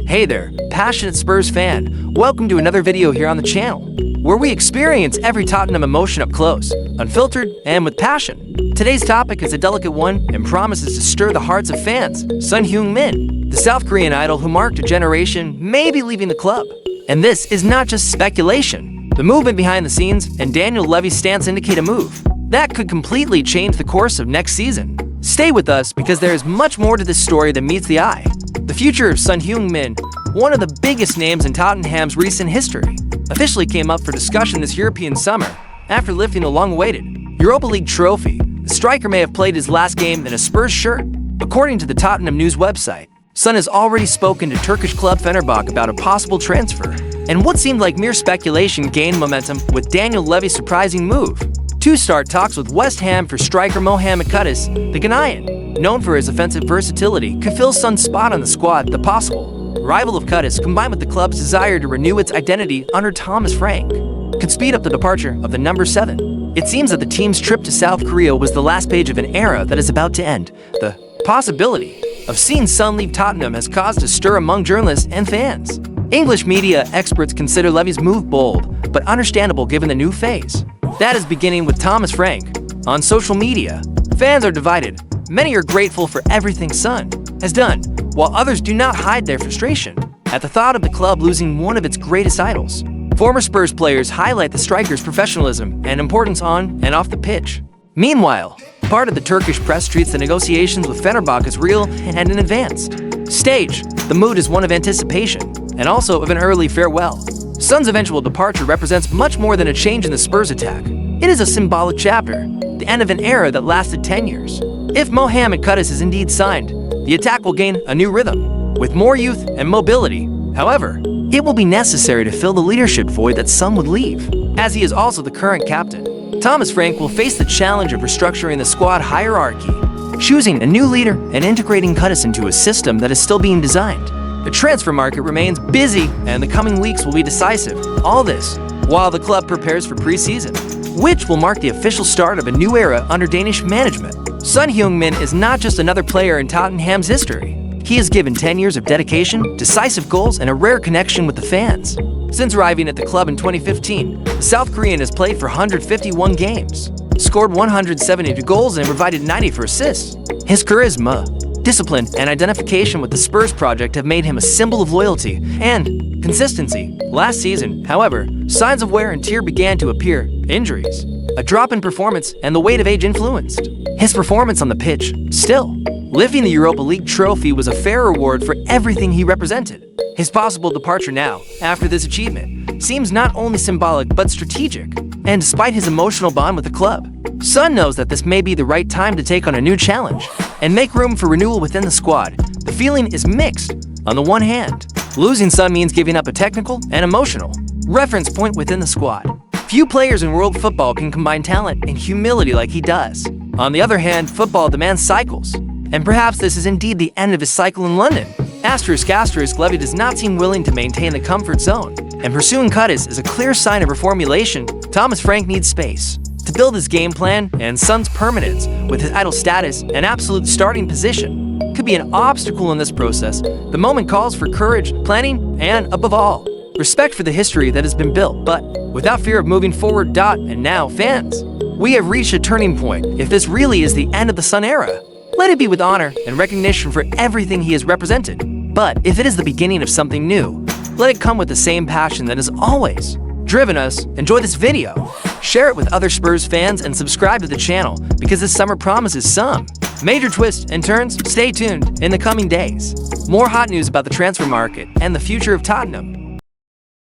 Hey there, passionate Spurs fan. Welcome to another video here on the channel, where we experience every Tottenham emotion up close, unfiltered, and with passion. Today's topic is a delicate one and promises to stir the hearts of fans. Hyung, the South Korean idol who marked a generation, may be leaving the club. And this is not just speculation. The movement behind the scenes and Daniel Levy's stance indicate a move that could completely change the course of next season. Stay with us because there is much more to this story than meets the eye. The future of Hyung, one of the biggest names in Tottenham's recent history, officially came up for discussion this European summer after lifting the long-awaited Europa League trophy. The striker may have played his last game in a Spurs shirt. According to the Tottenham news website, Son has already spoken to Turkish club Fenerbahçe about a possible transfer, and what seemed like mere speculation gained momentum with Daniel Levy's surprising move to start talks with West Ham for striker Mohamed Kudus. The Ghanaian, known for his offensive versatility, could fill Son's spot on the squad. The possible arrival of Kudus, combined with the club's desire to renew its identity under Thomas Frank, could speed up the departure of the number 7. It seems that the team's trip to South Korea was the last page of an era that is about to end. The possibility of seeing Son leave Tottenham has caused a stir among journalists and fans. English media experts consider Levy's move bold, but understandable given the new phase that is beginning with Thomas Frank. On social media, fans are divided. Many are grateful for everything Son has done, while others do not hide their frustration at the thought of the club losing one of its greatest idols. Former Spurs players highlight the striker's professionalism and importance on and off the pitch. Meanwhile, part of the Turkish press treats the negotiations with Fenerbahçe as real and an advanced stage. The mood is one of anticipation and also of an early farewell. Son's eventual departure represents much more than a change in the Spurs attack. It is a symbolic chapter, the end of an era that lasted 10 years. If Mohamed Kudus is indeed signed, the attack will gain a new rhythm, with more youth and mobility. However, it will be necessary to fill the leadership void that Son would leave, as he is also the current captain. Thomas Frank will face the challenge of restructuring the squad hierarchy, choosing a new leader and integrating Kudus into a system that is still being designed. The transfer market remains busy, and the coming weeks will be decisive. All this while the club prepares for pre-season, which will mark the official start of a new era under Danish management. Hyung is not just another player in Tottenham's history. He has given 10 years of dedication, decisive goals, and a rare connection with the fans. Since arriving at the club in 2015, the South Korean has played for 151 games, scored 172 goals, and provided 94 assists. His charisma, discipline, and identification with the Spurs project have made him a symbol of loyalty and consistency. Last season, however, signs of wear and tear began to appear. Injuries, a drop in performance, and the weight of age influenced his performance on the pitch. Still, lifting the Europa League trophy was a fair reward for everything he represented. His possible departure now, after this achievement, seems not only symbolic but strategic. And despite his emotional bond with the club, Son knows that this may be the right time to take on a new challenge and make room for renewal within the squad. The feeling is mixed. On the one hand, losing Son means giving up a technical and emotional reference point within the squad. Few players in world football can combine talent and humility like he does. On the other hand, football demands cycles, and perhaps this is indeed the end of his cycle in London. Levy does not seem willing to maintain the comfort zone, and pursuing Kudus is a clear sign of reformulation. Thomas Frank needs space to build his game plan, and Son's permanence with his idol status and absolute starting position could be an obstacle in this process. The moment calls for courage, planning, and, above all, respect for the history that has been built, but without fear of moving forward. And now, fans, we have reached a turning point. If this really is the end of the Son era, let it be with honor and recognition for everything he has represented. But if it is the beginning of something new, let it come with the same passion that has always driven us. Enjoy this video, share it with other Spurs fans, and subscribe to the channel because this summer promises some major twists and turns. Stay tuned in the coming days. More hot news about the transfer market and the future of Tottenham.